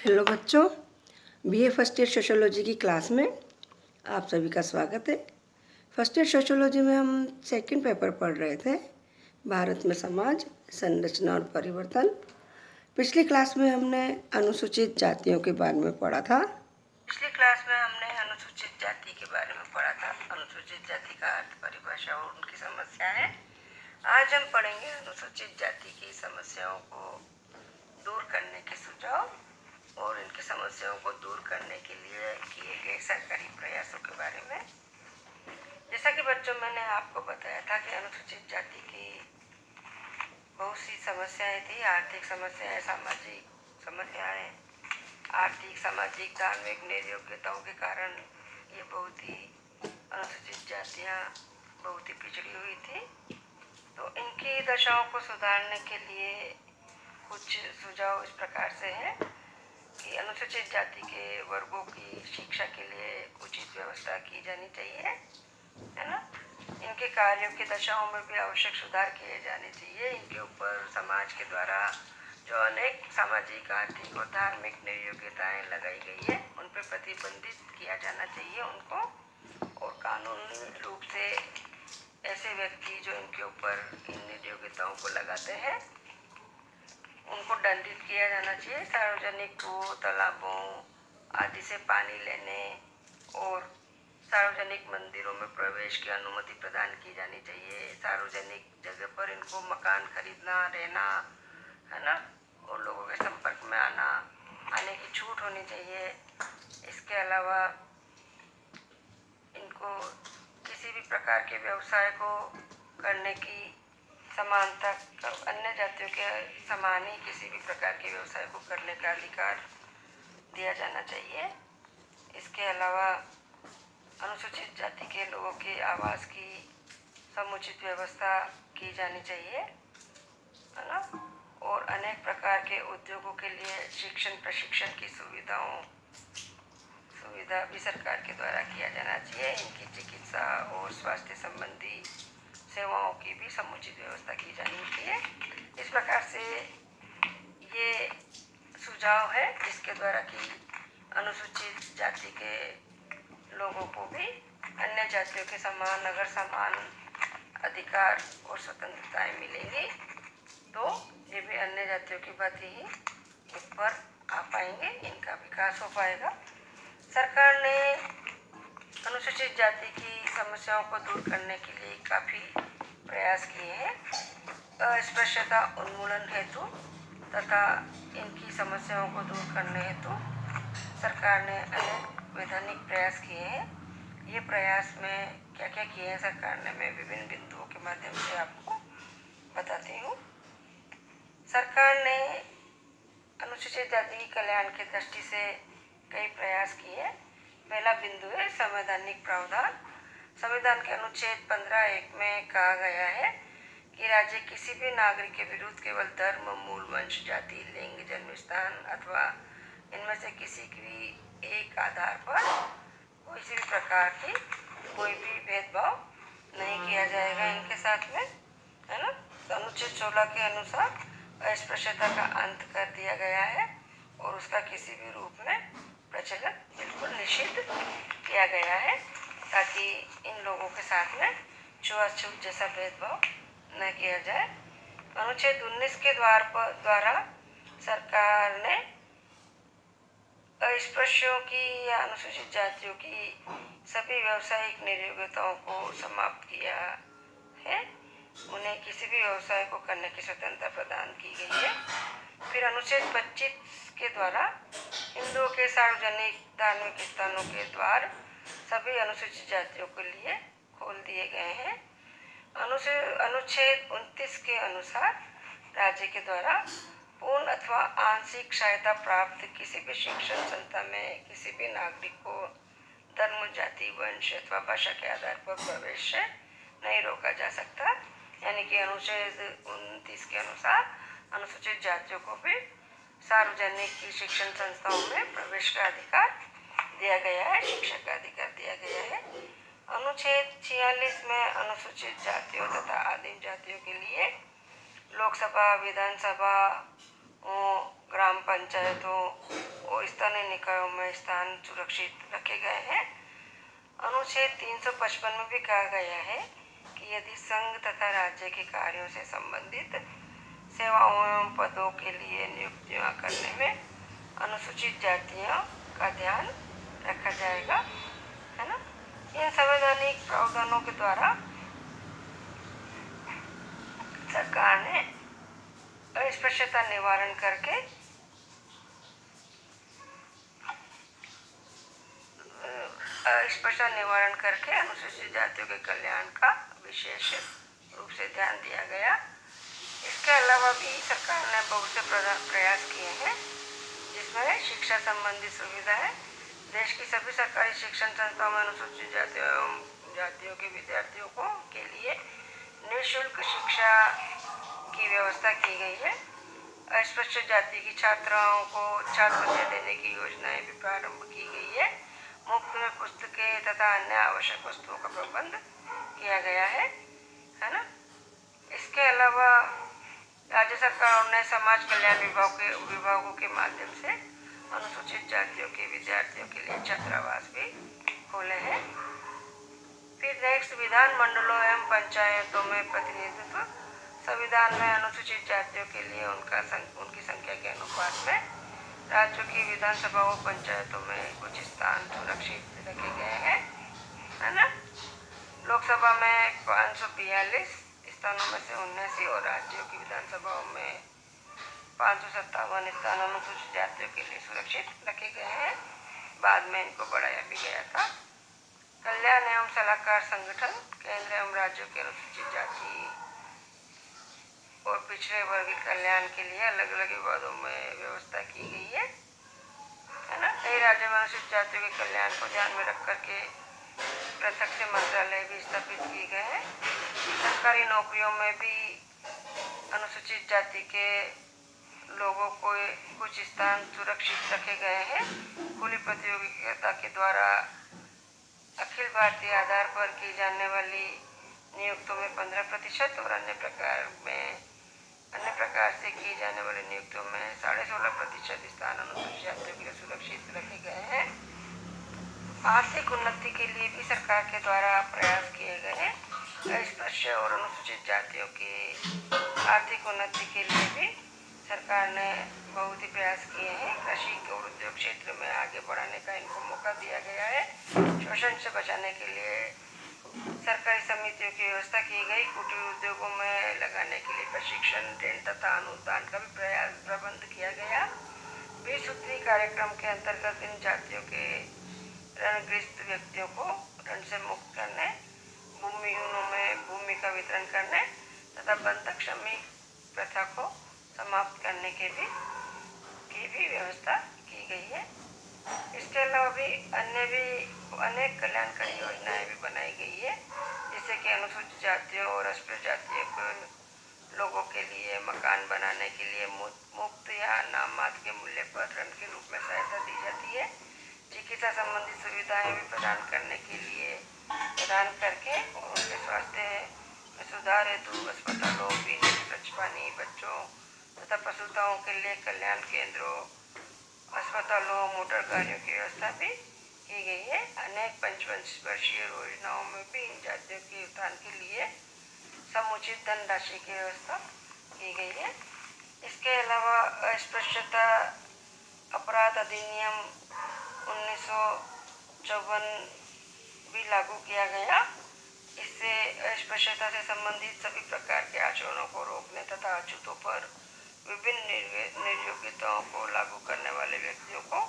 Hello बच्चों, BA first year sociology की class में आप सभी का स्वागत है। फर्स्ट ईयर सोशियोलॉजी में हम सेकंड पेपर पढ़ रहे थे, भारत में समाज, संरचना और परिवर्तन। पिछली क्लास में हमने अनुसूचित जातियों के बारे में पढ़ा था। अनुसूचित जाति का अर्थ, परिभाषा और उनकी समस्याएं। आज हम पढ़ेंगे अनुसूचित जाति की समस्याओं को दूर करने के सुझाव और इनकी समस्याओं को दूर करने के लिए किए गए सरकारी प्रयासों के बारे में। जैसा कि बच्चों, मैंने आपको बताया था कि अनुसूचित जाति की बहुत सी समस्याएं थी। आर्थिक समस्याएं, सामाजिक समस्याएं, आर्थिक, सामाजिक, धार्मिक निर्योग्यताओं के कारण ये अनुसूचित जातियाँ बहुत ही पिछड़ी हुई थी। तो इनकी दशाओं को सुधारने के लिए कुछ सुझाव इस प्रकार से हैं कि अनुसूचित जाति के वर्गों की शिक्षा के लिए उचित व्यवस्था की जानी चाहिए, है ना। इनके कार्यों की दशाओं में भी आवश्यक सुधार किए जाने चाहिए। इनके ऊपर समाज के द्वारा जो अनेक सामाजिक, आर्थिक और धार्मिक निर्योग्यताएं लगाई गई है, उन पर प्रतिबंधित किया जाना चाहिए उनको, और कानूनी रूप से ऐसे व्यक्ति जो इनके ऊपर इन निर्योग्यताओं को लगाते हैं उनको दंडित किया जाना चाहिए। सार्वजनिक कुओं, तालाबों आदि से पानी लेने और सार्वजनिक मंदिरों में प्रवेश की अनुमति प्रदान की जानी चाहिए। सार्वजनिक जगह पर इनको मकान खरीदना, रहना, है ना, और लोगों के संपर्क में आने की छूट होनी चाहिए। इसके अलावा इनको किसी भी प्रकार के व्यवसाय को करने की समानता, अन्य जातियों के समान ही किसी भी प्रकार के व्यवसाय को करने का अधिकार दिया जाना चाहिए। इसके अलावा अनुसूचित जाति के लोगों के आवास की समुचित व्यवस्था की जानी चाहिए, है ना, और अनेक प्रकार के उद्योगों के लिए शिक्षण प्रशिक्षण की सुविधा भी सरकार के द्वारा किया जाना चाहिए। इनकी चिकित्सा और स्वास्थ्य संबंधी सेवाओं की भी समुचित व्यवस्था की जानी चाहिए। इस प्रकार से ये सुझाव है जिसके द्वारा कि अनुसूचित जाति के लोगों को भी अन्य जातियों के समान, अगर समान अधिकार और स्वतंत्रताएं मिलेंगी तो ये भी अन्य जातियों की बात ही ऊपर आ पाएंगे, इनका विकास हो पाएगा। सरकार ने अनुसूचित जाति की समस्याओं को दूर करने के लिए काफ़ी प्रयास किए हैं। अस्पृश्यता उन्मूलन हेतु तथा इनकी समस्याओं को दूर करने हेतु सरकार ने अनेक वैधानिक प्रयास किए हैं। ये प्रयास में क्या क्या किए हैं सरकार ने, मैं विभिन्न बिंदुओं के माध्यम से आपको बताती हूँ। सरकार ने अनुसूचित जाति के कल्याण की दृष्टि से कई प्रयास किए। पहला बिंदु है संवैधानिक प्रावधान। संविधान के अनुच्छेद 15(1) में कहा गया है कि राज्य किसी भी नागरिक के विरुद्ध केवल धर्म, मूल, वंश, जाति, लिंग, जन्मस्थान अथवा इनमें से किसी भी एक आधार पर किसी भी प्रकार की कोई भी भेदभाव नहीं किया जाएगा इनके साथ में, है ना। अनुच्छेद 16 के अनुसार अस्पृश्यता का अंत कर दिया गया है और उसका किसी भी रूप में प्रचलन बिल्कुल निषिद्ध किया गया है, ताकि इन लोगों के साथ में छुआछूत जैसा भेदभाव न किया जाए। अनुच्छेद 19 के द्वारा सरकार ने अस्पृश्यों की या अनुसूचित जातियों की सभी व्यावसायिक निर्योग्यताओं को समाप्त किया है। उन्हें किसी भी व्यवसाय को करने की स्वतंत्रता प्रदान की गई है। फिर अनुच्छेद 25 के द्वारा हिंदुओं के सार्वजनिक धार्मिक स्थानों के द्वार सभी अनुसूचित जातियों के लिए खोल दिए गए हैं। अनुच्छेद 29 के अनुसार राज्य के द्वारा पूर्ण अथवा आंशिक सहायता प्राप्त किसी भी शिक्षण संस्था में किसी भी नागरिक को धर्म, जाति, वंश अथवा भाषा के आधार पर प्रवेश से नहीं रोका जा सकता। यानी कि अनुच्छेद 29 के अनुसार अनुसूचित जातियों को भी सार्वजनिक शिक्षण संस्थाओं में प्रवेश का अधिकार दिया गया है, शिक्षा का अधिकार दिया गया है। अनुच्छेद 46 में अनुसूचित जातियों तथा आदिम जातियों के लिए लोकसभा, विधानसभा, ग्राम पंचायतों और निकायों में स्थान सुरक्षित रखे गए हैं। अनुच्छेद 355 में भी कहा गया है कि यदि संघ तथा राज्य के कार्यों से संबंधित सेवाओं एवं पदों के लिए नियुक्तियां करने में अनुसूचित जातियों का ध्यान रखा जाएगा, है ना। इन संवैधानिक प्रावधानों के द्वारा सरकार ने अस्पृश्यता निवारण करके अनुसूचित जातियों के कल्याण का विशेष रूप से ध्यान दिया गया। इसके अलावा भी सरकार ने बहुत से प्रयास किए हैं, जिसमें शिक्षा संबंधी सुविधाएं देश की सभी सरकारी शिक्षण संस्थाओं में अनुसूचित जातियों के विद्यार्थियों को के लिए निःशुल्क शिक्षा की व्यवस्था की गई है। अस्पृश्य जाति की छात्राओं को छात्रवृत्ति देने की योजनाएं भी प्रारंभ की गई है। मुफ्त में पुस्तकें तथा अन्य आवश्यक वस्तुओं का प्रबंध किया गया है ना। इसके अलावा राज्य सरकारों ने समाज कल्याण विभागों के माध्यम से अनुसूचित जातियों के विद्यार्थियों के लिए छात्रावास भी खोले हैं। फिर नेक्स्ट, विधान मंडलों एवं पंचायतों में प्रतिनिधित्व। संविधान में अनुसूचित जातियों के लिए उनकी संख्या के अनुपात में राज्यों की विधानसभा व पंचायतों में कुछ स्थान सुरक्षित रखे गए हैं, है ना। लोकसभा में 542 स्थानों में से 79 और राज्यों की विधानसभाओं में 557 स्थान अनुसूचित जातियों के लिए सुरक्षित रखे गए हैं। बाद में इनको बढ़ाया भी गया था। कल्याण एवं सलाहकार संगठन केंद्र एवं राज्यों के अनुसूचित जाति और पिछड़े वर्ग के कल्याण के लिए अलग अलग विभागों में व्यवस्था की गई है ना। कई राज्यों में अनुसूचित जातियों के कल्याण को ध्यान में रख करके पृथक से मंत्रालय भी स्थापित किए गए हैं। सरकारी नौकरियों में भी अनुसूचित जाति के लोगों को कुछ स्थान सुरक्षित रखे गए हैं। खुली प्रतियोगिता के द्वारा अखिल भारतीय आधार पर की जाने वाली नियुक्तियों में 15% और अन्य प्रकार से की जाने वाली नियुक्तियों में 16.5% स्थान अनुसूचित जातियों के लिए सुरक्षित रखे गए हैं। आर्थिक उन्नति के लिए भी सरकार के द्वारा प्रयास किए गए हैं। अस्पृश्य और अनुसूचित जातियों की आर्थिक उन्नति के लिए भी सरकार ने बहुत ही प्रयास किए हैं। कृषि और उद्योग क्षेत्र में आगे बढ़ाने का इनको मौका दिया गया है। शोषण से बचाने के लिए सरकारी समितियों की व्यवस्था की गई। कुटीर उद्योगों में लगाने के लिए प्रशिक्षण, ऋण तथा अनुदान का भी प्रबंध किया गया। 20 सूत्री कार्यक्रम के अंतर्गत इन जातियों के ऋणग्रस्त व्यक्तियों को ऋण से मुक्त करने, भूमिहीनों में भूमि का वितरण करने तथा बंधक श्रमिक प्रथा को समाप्त करने की भी व्यवस्था की गई है। इसके अलावा भी अनेक कल्याणकारी योजनाएं भी बनाई गई है, जिससे कि अनुसूचित जातियों और अस्पृश्य जातियों के लोगों के लिए मकान बनाने के लिए मुफ्त या नाम मात्र के मूल्य पर ऋण के रूप में सहायता दी जाती है। चिकित्सा संबंधी सुविधाएं भी प्रदान करके और उनके स्वास्थ्य में सुधार हेतु अस्पतालों, पीने के स्वच्छ पानी, बच्चों तथा प्रसूताओं के लिए कल्याण केंद्रों, अस्पतालों, मोटर गाड़ियों की व्यवस्था भी की गई है। अनेक पंचवर्षीय योजनाओं में भी इन जातियों के उत्थान के लिए समुचित धनराशि की व्यवस्था की गई है। इसके अलावा अस्पृश्यता अपराध अधिनियम 1954 भी लागू किया गया। इससे अस्पृश्यता से संबंधित सभी प्रकार के आचरणों को रोकने तथा अछूतों पर विभिन्न निर्योग्यताओं को लागू करने वाले व्यक्तियों को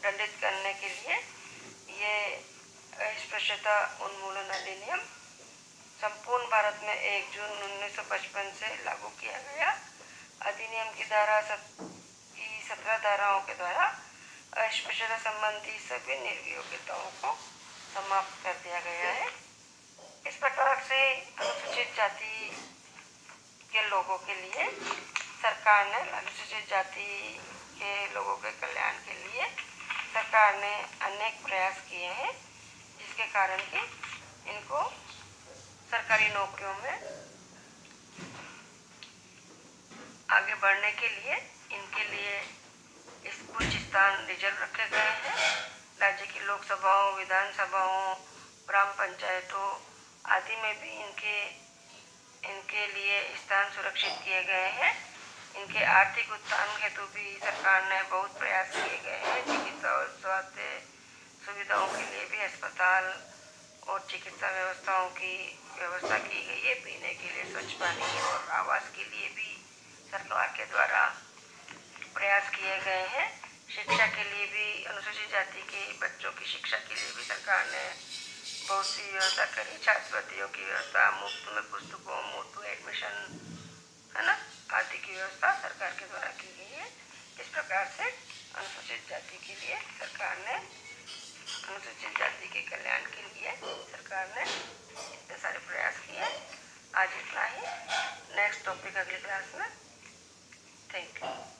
दंडित करने के लिए ये अस्पृश्यता उन्मूलन अधिनियम संपूर्ण भारत में 1 जून 1955 से लागू किया गया। अधिनियम की 17 धाराओं के द्वारा अस्पृश्यता संबंधी सभी निर्योग्यताओं को समाप्त कर दिया गया है। इस प्रकार से अनुसूचित जाति के लोगों के लिए सरकार ने अनुसूचित जाति के लोगों के कल्याण के लिए सरकार ने अनेक प्रयास किए हैं, जिसके कारण कि इनको सरकारी नौकरियों में आगे बढ़ने के लिए इनके लिए इस कुछ स्थान रिजर्व रखे गए हैं। राज्य की लोकसभाओं, विधानसभाओं, ग्राम पंचायतों आदि में भी इनके लिए स्थान सुरक्षित किए गए हैं। इनके आर्थिक उत्थान हेतु भी सरकार ने बहुत प्रयास किए गए हैं। चिकित्सा और स्वास्थ्य सुविधाओं के लिए भी अस्पताल और चिकित्सा व्यवस्थाओं की व्यवस्था की गई है। पीने के लिए स्वच्छ पानी और आवास के लिए भी सरकार के द्वारा प्रयास किए गए हैं। शिक्षा के लिए भी अनुसूचित जाति के बच्चों की शिक्षा के लिए भी सरकार ने बहुत सी व्यवस्था करी। छात्रवृत्तियों की व्यवस्था, मुफ्त में पुस्तकों, मुफ्त एडमिशन, है ना, आदि की व्यवस्था सरकार के द्वारा की गई है। इस प्रकार से अनुसूचित जाति के लिए सरकार ने, अनुसूचित जाति के कल्याण के लिए सरकार ने इतने सारे प्रयास किए। आज इतना ही। नेक्स्ट टॉपिक अगली क्लास में। Thank you.